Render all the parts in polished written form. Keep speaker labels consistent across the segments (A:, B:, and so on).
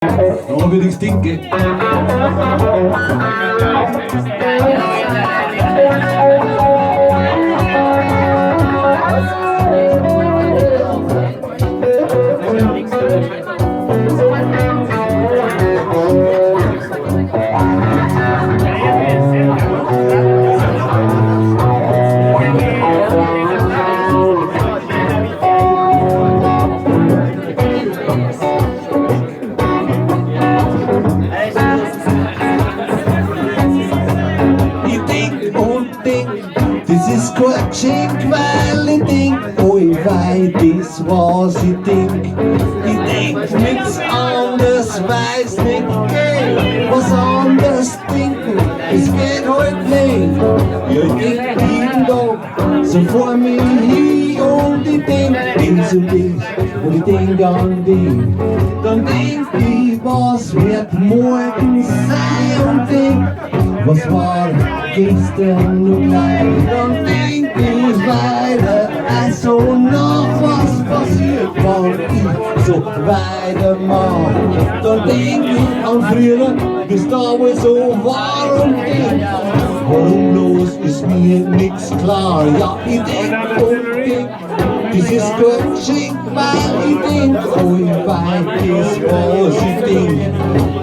A: Nå vil jeg stinke. Das ist Quatschig, weil ich denk, oi wei, das was ich denk. Ich denk nix anderes, weiß nicht geht, was anders denken, es geht halt nicht. Ja, ich denk jeden Tag so vor mir hin und ich denk links und links und ich denk an dich. Dann denk ich, was wird morgen sein und denk, was war gestern nur gleich? Dann denk ich weiter, also noch was passiert, wenn ich so weitermach. Dann denk ich an früher, bis damals so war und denk, warum los ist mir nix klar. Ja, ich denk und denk, das ist Quatschig, weil ich denk, oi weit ist was ich denk.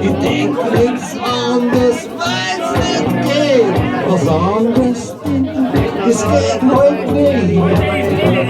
A: Ich denk nix anderes, weil's nicht geht, was anderes denken, das geht halt nicht.